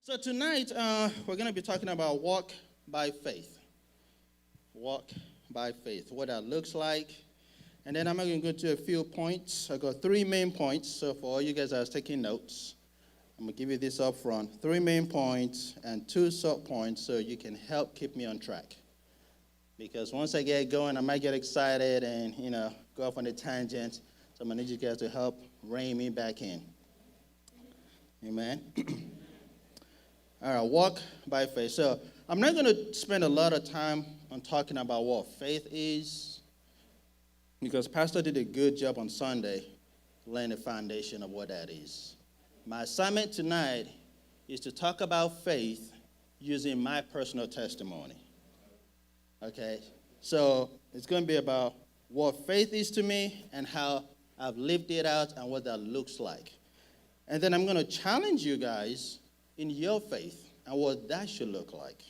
So tonight, we're going to be talking about walk by faith. Walk by faith, what that looks like. And then I'm going to go to a few points. I got 3 main points. So for all you guys that are taking notes, I'm going to give you this up front. 3 main points and 2 sub points so you can help keep me on track. Because once I get going, I might get excited and, go off on a tangent. So I'm going to need you guys to help rein me back in. Amen. All right, walk by faith. So I'm not going to spend a lot of time on talking about what faith is, because Pastor did a good job on Sunday laying the foundation of what that is. My assignment tonight is to talk about faith using my personal testimony. Okay? So it's going to be about what faith is to me and how I've lived it out and what that looks like. And then I'm going to challenge you guys in your faith and what that should look like.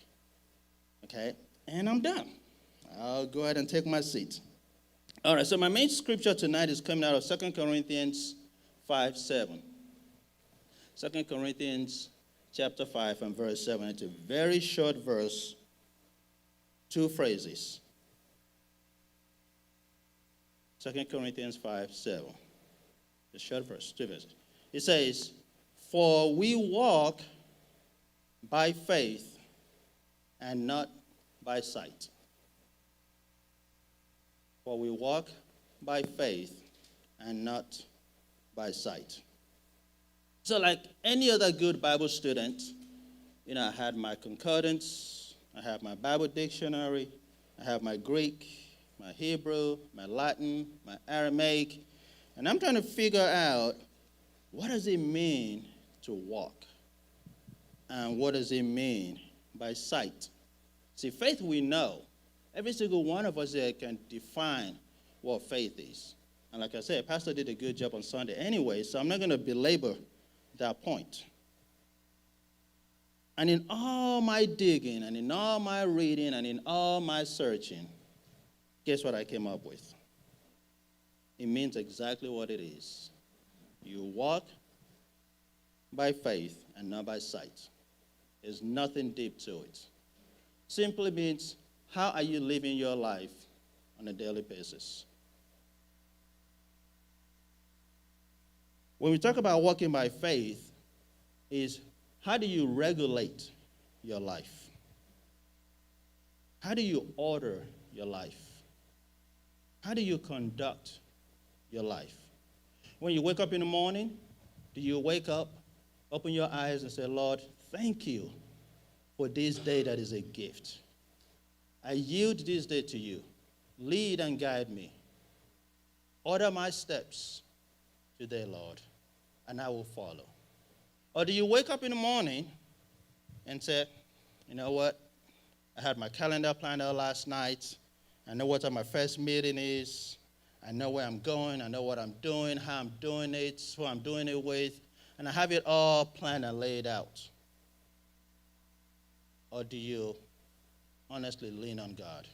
Okay? And I'm done. I'll go ahead and take my seat. All right, so my main scripture tonight is coming out of 2 Corinthians 5:7. 2 Corinthians chapter 5 and verse 7. It's a very short verse, 2 phrases. 2 Corinthians 5:7. A short verse, 2 verses. It says, "For we walk by faith and not by sight." For we walk by faith and not by sight. So like any other good Bible student, I had my concordance, I have my Bible dictionary, I have my Greek, my Hebrew, my Latin, my Aramaic, and I'm trying to figure out what does it mean to walk? And what does it mean by sight? See, faith we know. Every single one of us here can define what faith is. And like I said, Pastor did a good job on Sunday anyway, so I'm not going to belabor that point. And in all my digging, and in all my reading, and in all my searching, guess what I came up with? It means exactly what it is. You walk by faith and not by sight. There's nothing deep to it. Simply means, how are you living your life on a daily basis? When we talk about walking by faith, is how do you regulate your life? How do you order your life? How do you conduct your life? When you wake up in the morning, do you wake up, open your eyes and say, "Lord, thank you for this day that is a gift. I yield this day to you. Lead and guide me. Order my steps today, Lord, and I will follow." Or do you wake up in the morning and say, "You know what? I had my calendar planned out last night. I know what my first meeting is. I know where I'm going. I know what I'm doing, how I'm doing it, who I'm doing it with, and I have it all planned and laid out." Or do you honestly lean on God?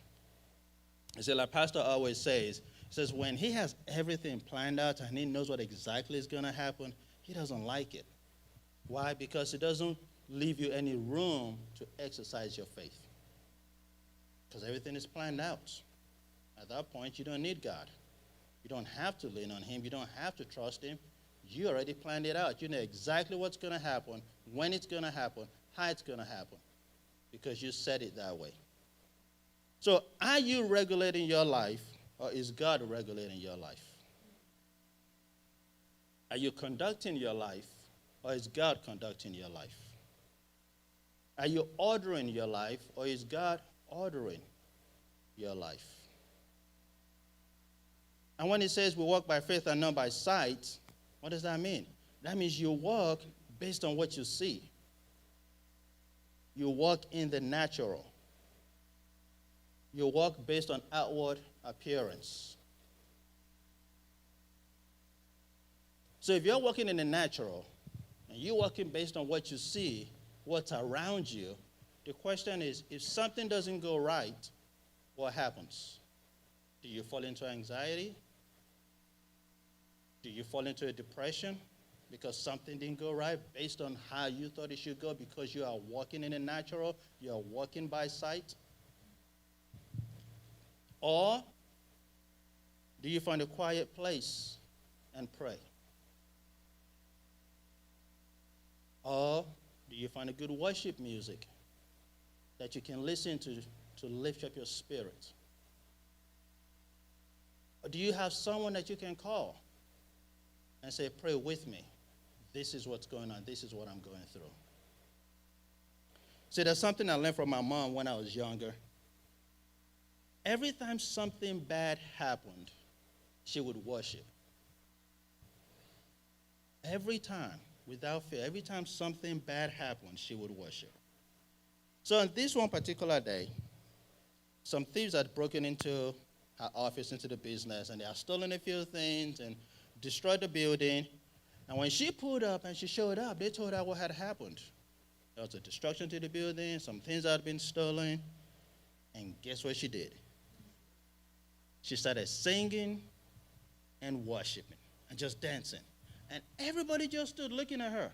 You see, like Pastor always says, he says when he has everything planned out and he knows what exactly is going to happen, he doesn't like it. Why? Because it doesn't leave you any room to exercise your faith. Because everything is planned out. At that point, you don't need God. You don't have to lean on him. You don't have to trust him. You already planned it out. You know exactly what's going to happen, when it's going to happen, how it's going to happen, because you said it that way. So are you regulating your life, or is God regulating your life? Are you conducting your life, or is God conducting your life? Are you ordering your life, or is God ordering your life? And when it says we walk by faith and not by sight, what does that mean? That means you walk based on what you see. You walk in the natural. You walk based on outward appearance. So if you're walking in the natural, and you're walking based on what you see, what's around you, the question is, if something doesn't go right, what happens? Do you fall into anxiety? Do you fall into a depression? because something didn't go right based on how you thought it should go because you are walking in the natural, you are walking by sight? Or do you find a quiet place and pray? Or do you find a good worship music that you can listen to lift up your spirit? Or do you have someone that you can call and say, pray with me? This is what's going on. This is what I'm going through. See, there's something I learned from my mom when I was younger. Every time something bad happened, she would worship. Every time, without fear, every time something bad happened, she would worship. So on this one particular day, some thieves had broken into her office, into the business, and they had stolen a few things and destroyed the building. And when she pulled up and she showed up, they told her what had happened. There was a destruction to the building, some things had been stolen, and guess what she did? She started singing and worshiping and just dancing. And everybody just stood looking at her.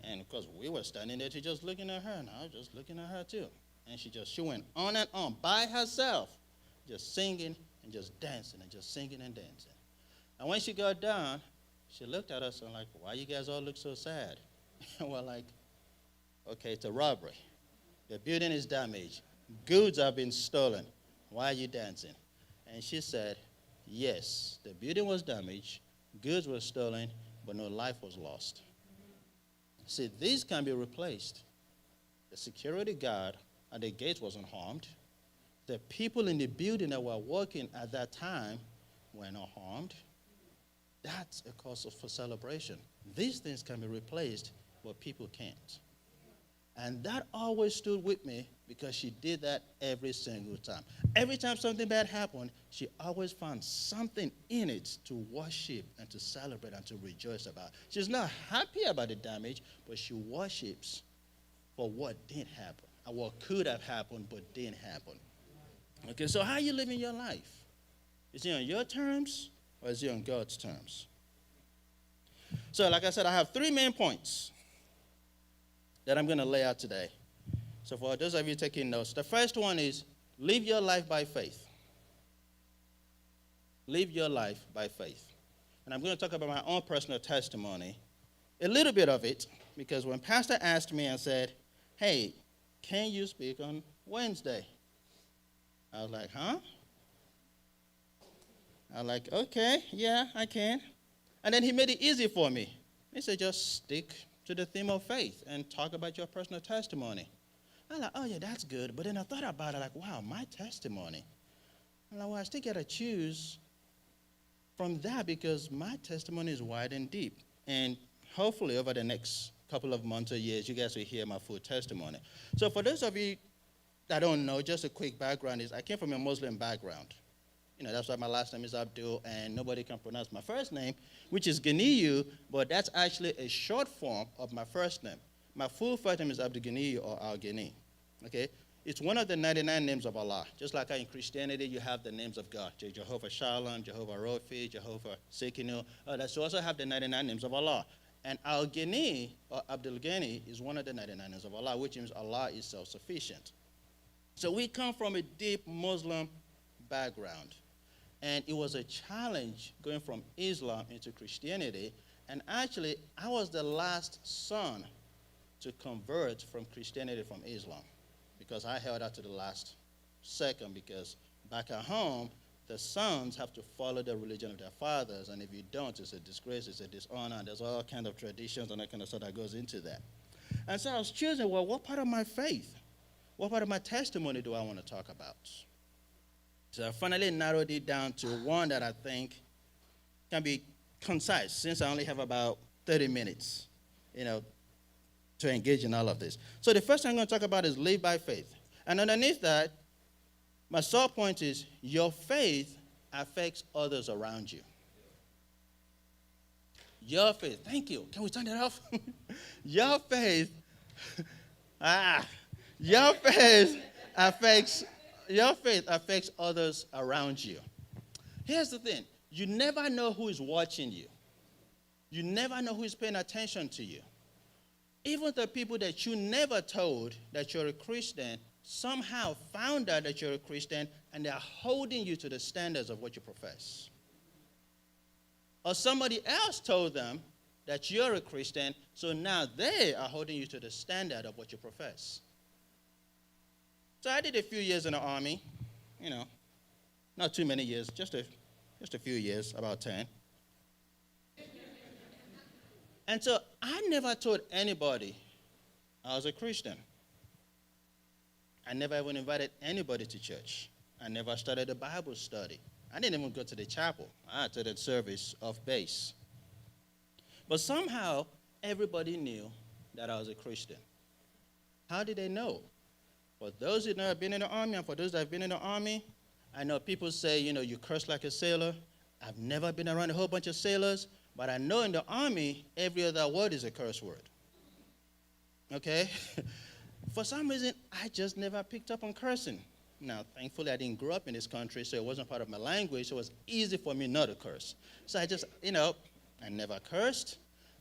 And of course, we were standing there just looking at her, and I was just looking at her too. And she went on and on by herself, just singing and just dancing and just singing and dancing. And when she got down, she looked at us and like, why you guys all look so sad? And we're like, okay, it's a robbery. The building is damaged. Goods have been stolen. Why are you dancing? And she said, yes, the building was damaged, goods were stolen, but no life was lost. See, these can be replaced. The security guard at the gate wasn't harmed. The people in the building that were working at that time were not harmed. That's a cause for celebration. These things can be replaced, but people can't. And that always stood with me because she did that every single time. Every time something bad happened, she always found something in it to worship and to celebrate and to rejoice about. She's not happy about the damage, but she worships for what didn't happen, or what could have happened but didn't happen. Okay, so how are you living your life? Is it on your terms or is it on God's terms? So like I said, I have 3 main points that I'm going to lay out today. So for those of you taking notes, the first one is live your life by faith. Live your life by faith. And I'm going to talk about my own personal testimony, a little bit of it, because when Pastor asked me and said, hey, can you speak on Wednesday? I was like, huh? I was like, okay, yeah, I can. And then he made it easy for me. He said, just stick to the theme of faith and talk about your personal testimony. I'm like, oh, yeah, that's good. But then I thought about it like, wow, my testimony. I'm like, well, I still got to choose from that because my testimony is wide and deep. And hopefully over the next couple of months or years, you guys will hear my full testimony. So for those of you that don't know, just a quick background is I came from a Muslim background. You know, that's why my last name is Abdul, and nobody can pronounce my first name, which is Ganiyu, but that's actually a short form of my first name. My full first name is Abdul Ganiyu or Al-Ghani, okay? It's one of the 99 names of Allah. Just like how in Christianity you have the names of God, Jehovah Shalom, Jehovah Rofi, Jehovah Sekinu. So also have the 99 names of Allah. And Al-Ghani or Abdul Ghani is one of the 99 names of Allah, which means Allah is self-sufficient. So we come from a deep Muslim background. And it was a challenge going from Islam into Christianity. And actually, I was the last son to convert from Christianity from Islam because I held out to the last second because back at home, the sons have to follow the religion of their fathers. And if you don't, it's a disgrace, it's a dishonor, and there's all kinds of traditions and that kind of stuff that goes into that. And so I was choosing, well, what part of my faith, what part of my testimony do I want to talk about? So I finally narrowed it down to one that I think can be concise, since I only have about 30 minutes, to engage in all of this. So the first thing I'm going to talk about is live by faith. And underneath that, my sole point is your faith affects others around you. Your faith, thank you. Can we turn that off? Your faith, your faith affects others around you. Here's the thing. You never know who is watching you. You never know who is paying attention to you. Even the people that you never told that you're a Christian somehow found out that you're a Christian, and they are holding you to the standards of what you profess. Or somebody else told them that you're a Christian, so now they are holding you to the standard of what you profess. So I did a few years in the army, not too many years, just a few years, about 10. And so I never told anybody I was a Christian. I never even invited anybody to church. I never started a Bible study. I didn't even go to the chapel. I attended service off base. But somehow, everybody knew that I was a Christian. How did they know? For those who have been in the army, and for those that have been in the army, I know people say, you curse like a sailor. I've never been around a whole bunch of sailors, but I know in the army, every other word is a curse word. Okay? For some reason, I just never picked up on cursing. Now, thankfully, I didn't grow up in this country, so it wasn't part of my language, so it was easy for me not to curse. So I just, I never cursed.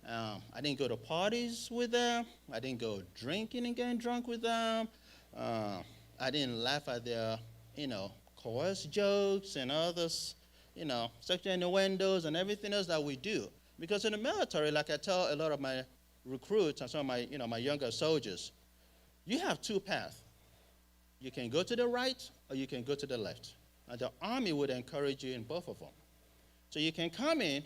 I didn't go to parties with them. I didn't go drinking and getting drunk with them. I didn't laugh at their, coarse jokes and others, sexual innuendos and everything else that we do. Because in the military, like I tell a lot of my recruits and some of my, my younger soldiers, you have two paths. You can go to the right or you can go to the left. And the army would encourage you in both of them. So you can come in,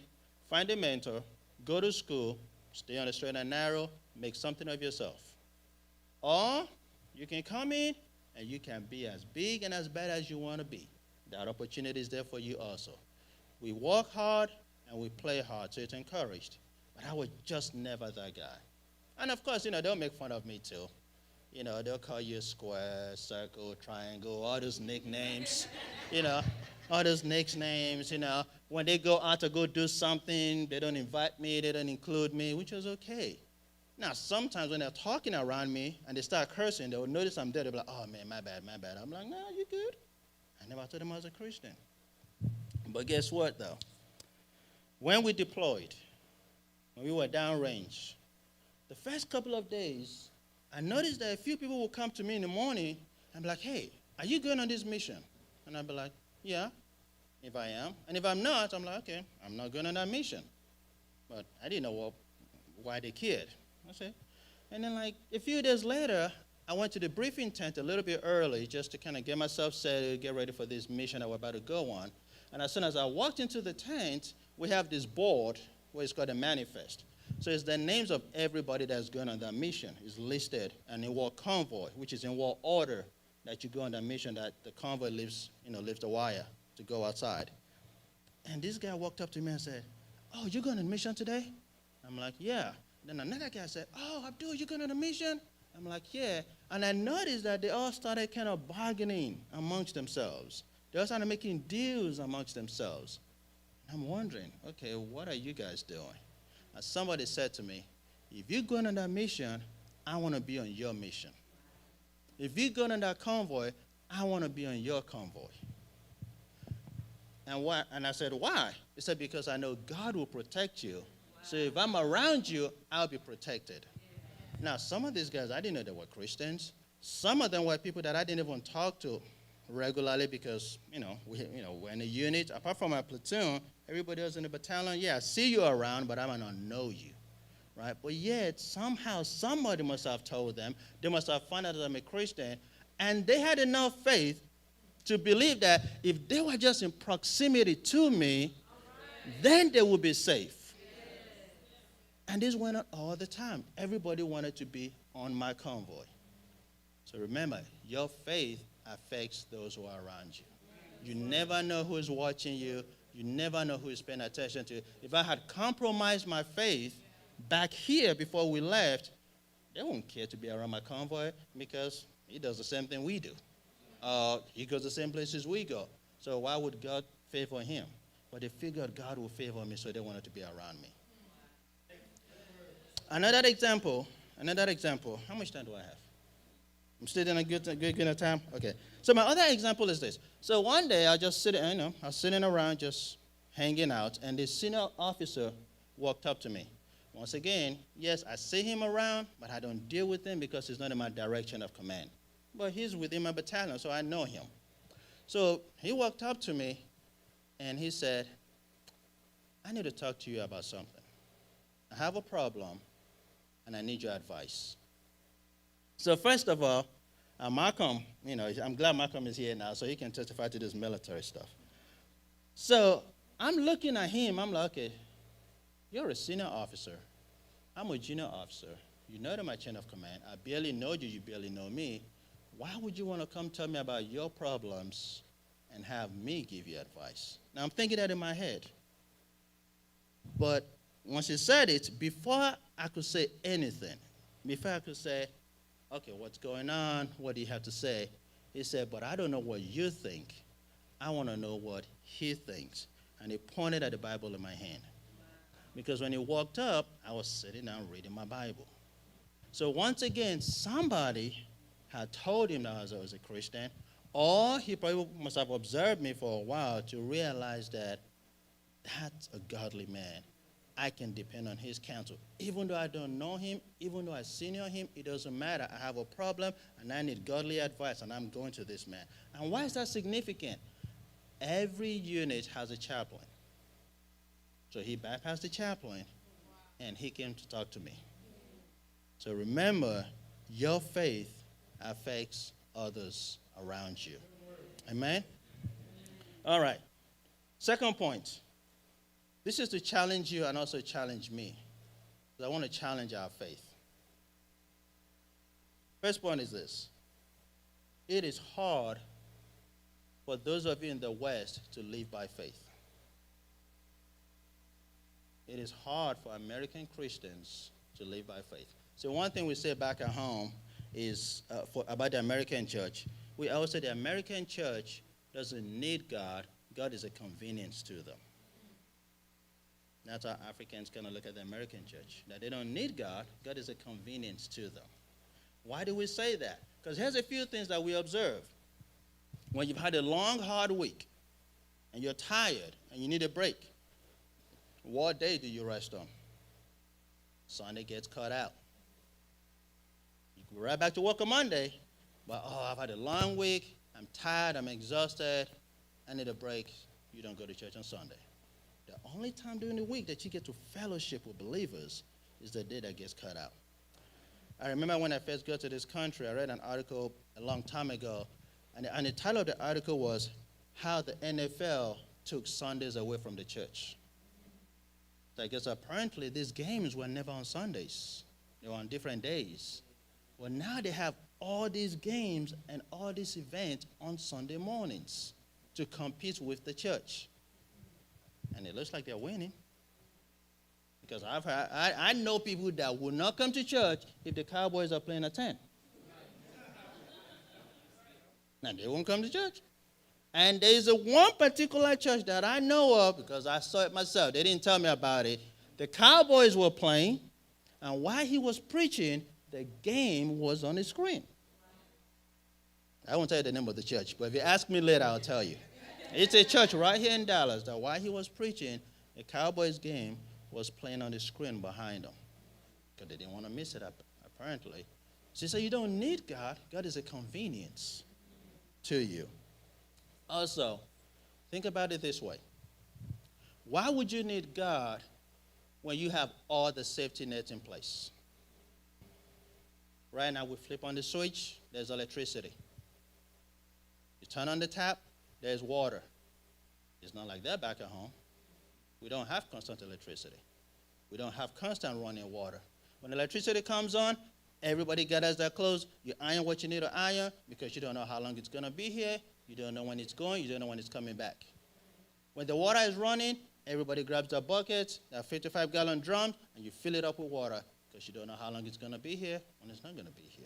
find a mentor, go to school, stay on the straight and narrow, make something of yourself. Or you can come in and you can be as big and as bad as you want to be. That opportunity is there for you also. We work hard and we play hard, so it's encouraged. But I was just never that guy. And of course, they'll make fun of me too. They'll call you square, circle, triangle, all those nicknames, all those nicknames, When they go out to go do something, they don't invite me, they don't include me, which is okay. Now, sometimes when they're talking around me and they start cursing, they'll notice I'm there. They'll be like, oh, man, my bad. I'm like, no, you good. I never told them I was a Christian. But guess what, though? When we deployed, when we were downrange, the first couple of days, I noticed that a few people would come to me in the morning and be like, hey, are you going on this mission? And I'd be like, yeah, if I am. And if I'm not, I'm like, okay, I'm not going on that mission. But I didn't know why they cared. I said, and then like a few days later, I went to the briefing tent a little bit early just to kind of get myself set, get ready for this mission that we're about to go on. And as soon as I walked into the tent, we have this board where it's called a manifest. So it's the names of everybody that's going on that mission is listed, and in what convoy, which is in what order that you go on that mission, that the convoy lifts the wire to go outside. And this guy walked up to me and said, oh, you going on a mission today? I'm like, yeah. Then another guy said, oh, Abdul, you going on a mission? I'm like, yeah. And I noticed that they all started kind of bargaining amongst themselves. They all started making deals amongst themselves. I'm wondering, okay, what are you guys doing? And somebody said to me, if you're going on that mission, I want to be on your mission. If you're going on that convoy, I want to be on your convoy. And why? And I said, why? He said, because I know God will protect you. So if I'm around you, I'll be protected. Now, some of these guys, I didn't know they were Christians. Some of them were people that I didn't even talk to regularly because, we're in a unit. Apart from my platoon, everybody else in the battalion, yeah, I see you around, but I might not know you, right? But yet, somehow, somebody must have told them. They must have found out that I'm a Christian, and they had enough faith to believe that if they were just in proximity to me, then they would be safe. And this went on all the time. Everybody wanted to be on my convoy. So remember, your faith affects those who are around you. You never know who is watching you. You never know who is paying attention to you. If I had compromised my faith back here before we left, they wouldn't care to be around my convoy because he does the same thing we do. He goes the same places we go. So why would God favor him? But they figured God would favor me, so they wanted to be around me. Another example. How much time do I have? I'm still in a good time? Okay. So my other example is this. So one day I was sitting around just hanging out, and the senior officer walked up to me. Once again, yes, I see him around, but I don't deal with him because he's not in my direction of command. But he's within my battalion, so I know him. So he walked up to me, and he said, I need to talk to you about something. I have a problem, and I need your advice. So first of all, Malcolm, I'm glad Malcolm is here now so he can testify to this military stuff. So I'm looking at him. I'm like, okay, you're a senior officer. I'm a junior officer. You're not in my chain of command. I barely know you. You barely know me. Why would you want to come tell me about your problems and have me give you advice? Now, I'm thinking that in my head. But once he said it, before I could say anything, before I could say, okay, what's going on? What do you have to say? He said, but I don't know what you think. I want to know what he thinks. And he pointed at the Bible in my hand. Because when he walked up, I was sitting down reading my Bible. So once again, somebody had told him that I was a Christian, or he probably must have observed me for a while to realize that that's a godly man. I can depend on his counsel. Even though I don't know him, even though I senior him, it doesn't matter. I have a problem, and I need godly advice, and I'm going to this man. And why is that significant? Every unit has a chaplain. So he bypassed the chaplain, and he came to talk to me. So remember, your faith affects others around you. Amen? All right. Second point. This is to challenge you and also challenge me. So I want to challenge our faith. First point is this. It is hard for those of you in the West to live by faith. It is hard for American Christians to live by faith. So one thing we say back at home is about the American church. We always say the American church doesn't need God. God is a convenience to them. That's how Africans kind of look at the American church, that they don't need God. God is a convenience to them. Why do we say that? Because here's a few things that we observe. When you've had a long, hard week, and you're tired, and you need a break, what day do you rest on? Sunday gets cut out. You go right back to work on Monday, but, I've had a long week, I'm tired, I'm exhausted, I need a break. You don't go to church on Sunday. The only time during the week that you get to fellowship with believers is the day that gets cut out. I remember when I first got to this country, I read an article a long time ago, and the title of the article was How the NFL Took Sundays Away from the Church. So I guess apparently these games were never on Sundays. They were on different days. Well, now they have all these games and all these events on Sunday mornings to compete with the church. And it looks like they're winning. Because I know people that will not come to church if the Cowboys are playing at 10. Now, they won't come to church. And there's one particular church that I know of because I saw it myself. They didn't tell me about it. The Cowboys were playing, and while he was preaching, the game was on the screen. I won't tell you the name of the church, but if you ask me later, I'll tell you. It's a church right here in Dallas that while he was preaching, the Cowboys game was playing on the screen behind them because they didn't want to miss it, apparently. So he said, you don't need God. God is a convenience to you. Also, think about it this way. Why would you need God when you have all the safety nets in place? Right now, we flip on the switch, there's electricity. You turn on the tap, there's water. It's not like that back at home. We don't have constant electricity. We don't have constant running water. When electricity comes on, everybody gathers their clothes. You iron what you need to iron because you don't know how long it's going to be here. You don't know when it's going. You don't know when it's coming back. When the water is running, everybody grabs their buckets, their 55-gallon drums, and you fill it up with water because you don't know how long it's going to be here when it's not going to be here.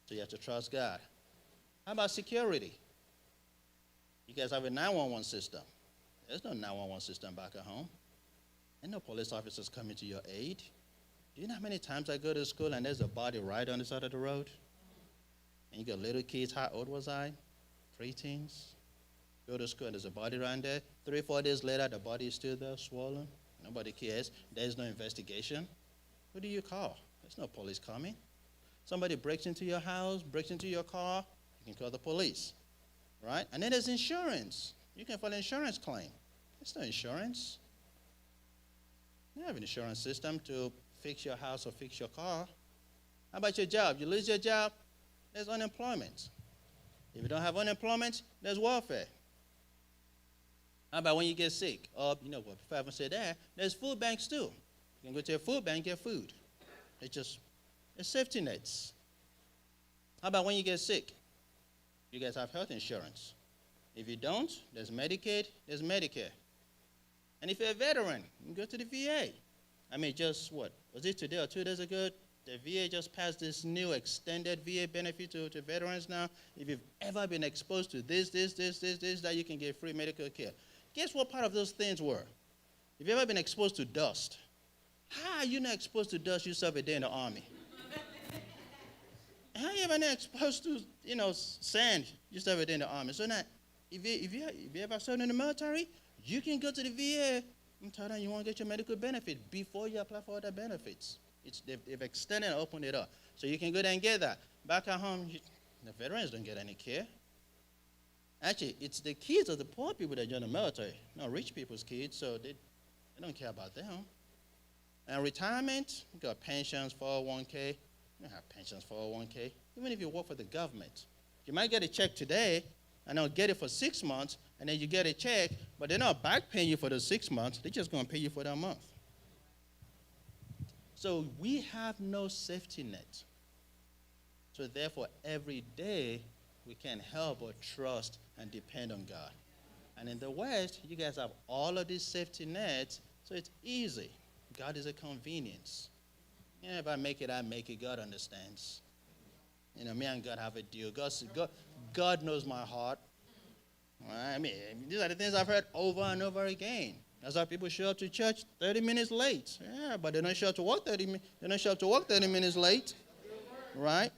So you have to trust God. How about security? You guys have a 911 system. There's no 911 system back at home. Ain't no police officers coming to your aid. Do you know how many times I go to school and there's a body right on the side of the road? And you got little kids, how old was I? Preteens. Go to school and there's a body right there. 3-4 days later, the body is still there, swollen. Nobody cares. There's no investigation. Who do you call? There's no police coming. Somebody breaks into your house, breaks into your car, you can call the police, right? And then there's insurance. You can file an insurance claim. There's no insurance. You don't have an insurance system to fix your house or fix your car. How about your job? You lose your job, there's unemployment. If you don't have unemployment, there's welfare. How about when you get sick? Or, you know what, before I even say that, there's food banks too. You can go to a food bank and get food. It's safety nets. How about when you get sick? You guys have health insurance. If you don't, there's Medicaid, there's Medicare. And if you're a veteran, you can go to the VA. I mean, just what? Was it today or 2 days ago? The VA just passed this new extended VA benefit to veterans now. If you've ever been exposed to this, that you can get free medical care. Guess what part of those things were? If you've ever been exposed to dust, how are you not exposed to dust? You serve a day in the army. How are you ever not exposed to, sand? You serve a day in the army. So now, if you ever served in the military, you can go to the VA and tell them you want to get your medical benefit before you apply for other benefits. They've extended and opened it up. So you can go there and get that. Back at home, the veterans don't get any care. Actually, it's the kids of the poor people that join the military, not rich people's kids, so they don't care about them. And retirement, you got pensions, 401k. You don't have pensions, 401k. Even if you work for the government, you might get a check today, and they'll get it for 6 months, and then you get a check, but they're not back paying you for those 6 months. They're just going to pay you for that month. So we have no safety net. So therefore, every day, we can't help but trust and depend on God. And in the West, you guys have all of these safety nets, so it's easy. God is a convenience. If I make it, I make it. God understands. Me and God have a deal. God knows my heart. I mean, these are the things I've heard over and over again. That's how people show up to church 30 minutes late. Yeah, but they don't show up to work 30 minutes. They don't show up to work 30 minutes late. Right?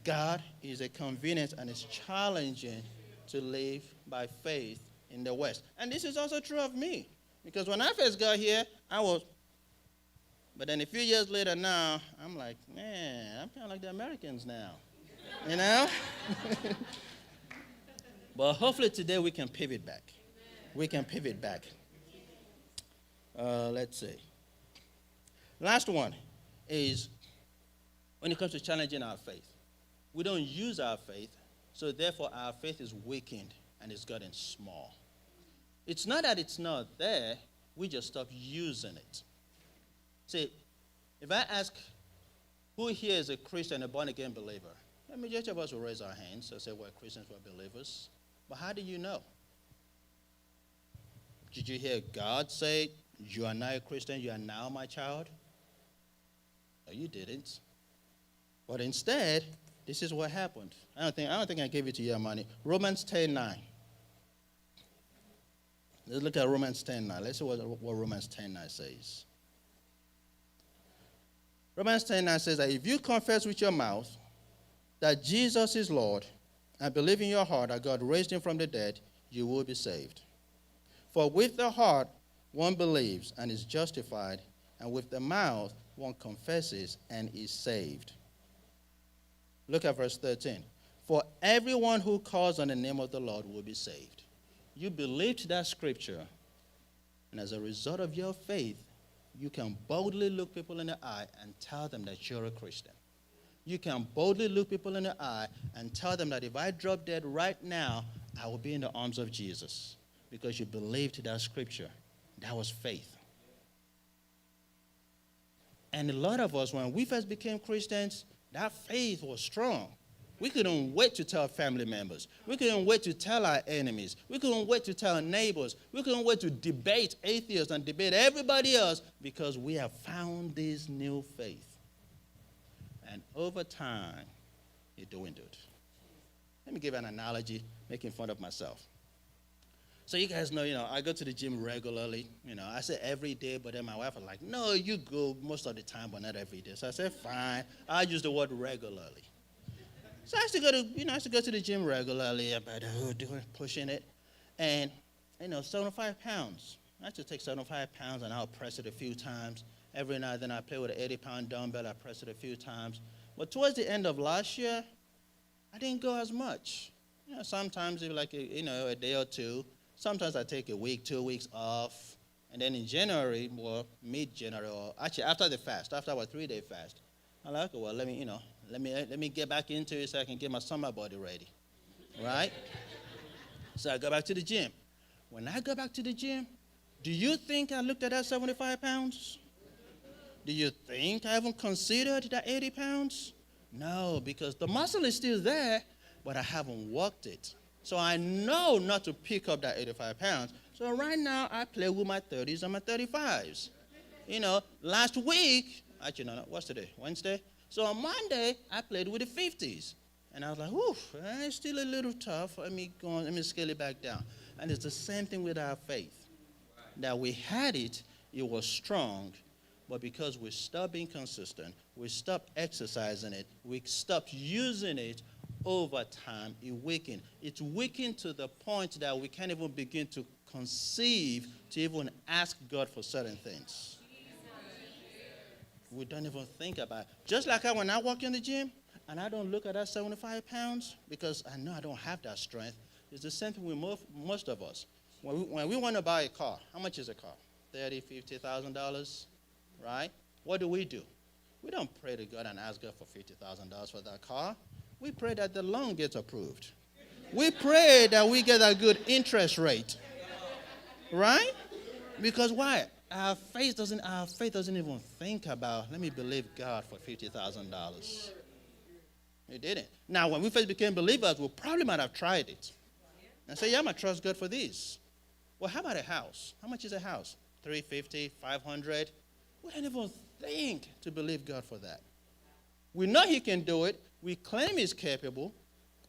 God is a convenience, and it's challenging to live by faith in the West. And this is also true of me. Because when I first got here, but then a few years later now, I'm like, man, I'm kind of like the Americans now. But hopefully today we can pivot back. We can pivot back. Let's see. Last one is when it comes to challenging our faith. We don't use our faith, so therefore our faith is weakened and it's gotten small. It's not that it's not there, we just stop using it. See, if I ask who here is a Christian, a born-again believer, the majority of us will raise our hands and say we're Christians, we're believers. But how do you know? Did you hear God say, you are now a Christian, you are now my child? No, you didn't. But instead, this is what happened. I don't think I gave it to you, money. Romans 10:9. Let's look at Romans 10:9. Let's see what Romans 10:9 says. Romans 10:9 says that if you confess with your mouth that Jesus is Lord and believe in your heart that God raised him from the dead, you will be saved. For with the heart one believes and is justified, and with the mouth one confesses and is saved. Look at verse 13. For everyone who calls on the name of the Lord will be saved. You believed that scripture, and as a result of your faith, you can boldly look people in the eye and tell them that you're a Christian. You can boldly look people in the eye and tell them that if I drop dead right now, I will be in the arms of Jesus, because you believed that scripture. That was faith. And a lot of us, when we first became Christians, that faith was strong. We couldn't wait to tell family members. We couldn't wait to tell our enemies. We couldn't wait to tell neighbors. We couldn't wait to debate atheists and debate everybody else, because we have found this new faith. And over time, it dwindled. Let me give an analogy, making fun of myself. So you guys know, I go to the gym regularly. I say every day, but then my wife was like, no, you go most of the time, but not every day. So I said, fine. I use the word regularly. So I used to go to the gym regularly, about pushing it. And, 75 pounds. I just take 75 pounds and I'll press it a few times. Every now and then I play with an 80-pound dumbbell. I press it a few times. But towards the end of last year, I didn't go as much. Sometimes it's like a day or two. Sometimes I take a week, 2 weeks off. And then in January, or mid-January, or actually after the fast, after our 3-day fast, I'm like, well, let me get back into it so I can get my summer body ready, right? So I go back to the gym. When I go back to the gym, do you think I looked at that 75 pounds? Do you think I haven't considered that 80 pounds? No, because the muscle is still there, but I haven't worked it. So I know not to pick up that 85 pounds. So right now, I play with my 30s and my 35s. Last week, actually, no, what's today? Wednesday? So on Monday, I played with the 50s. And I was like, oof, it's still a little tough. Let me scale it back down. And it's the same thing with our faith. That we had it was strong, but because we stopped being consistent, we stopped exercising it, we stopped using it, over time, it weakened. It's weakened to the point that we can't even begin to conceive, to even ask God for certain things. We don't even think about it. Just like when I walk in the gym, and I don't look at that 75 pounds, because I know I don't have that strength. It's the same thing with most of us. When we want to buy a car, how much is a car? $30,000, $50,000, right? What do? We don't pray to God and ask God for $50,000 for that car. We pray that the loan gets approved. We pray that we get a good interest rate, right? Because why? Our faith doesn't even think about, let me believe God for $50,000. It didn't. Now, when we first became believers, we probably might have tried it and say, yeah, I'm going to trust God for this. Well, how about a house? How much is a house? $350, $500? We don't even think to believe God for that. We know He can do it. We claim He's capable.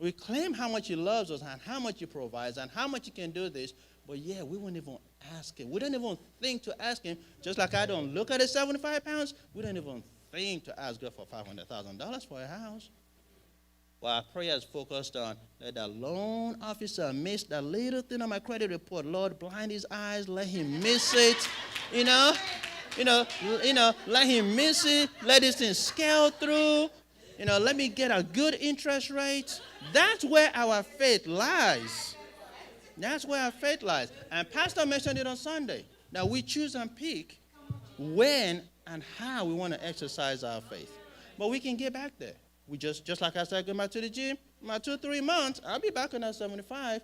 We claim how much He loves us and how much He provides and how much He can do this. But yeah, we won't even ask Him. We don't even think to ask Him. Just like I don't look at the 75 pounds, we don't even think to ask God for $500,000 for a house. Well, our prayer is focused on let the loan officer miss that little thing on my credit report. Lord, blind his eyes, let him miss it. Let him miss it. Let this thing scale through. Let me get a good interest rate. That's where our faith lies. That's where our faith lies. And Pastor mentioned it on Sunday, that we choose and pick when and how we want to exercise our faith. But we can get back there. We just like I said, go back to the gym. In my 2-3 months, I'll be back on that 75.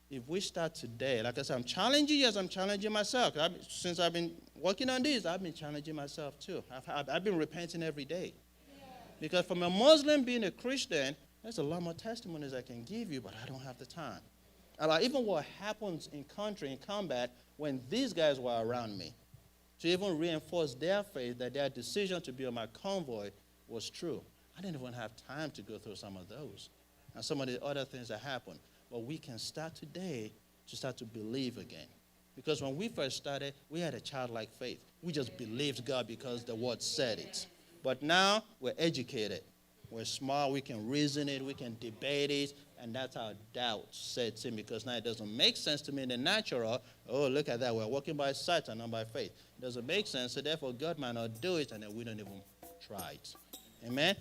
If we start today, like I said, I'm challenging you as I'm challenging myself. Since I've been working on this, I've been challenging myself too. I've been repenting every day. Because from a Muslim being a Christian, there's a lot more testimonies I can give you, but I don't have the time. About even what happens in country, in combat, when these guys were around me, to even reinforce their faith that their decision to be on my convoy was true. I didn't even have time to go through some of those and some of the other things that happened. But we can start today to start to believe again. Because when we first started, we had a childlike faith. We just believed God because the word said it. But now we're educated. We're smart. We can reason it. We can debate it. And that's how doubt sets in, because now it doesn't make sense to me in the natural. Oh, look at that. We're walking by sight and not by faith. It doesn't make sense. So therefore, God might not do it, and then we don't even try it. Amen?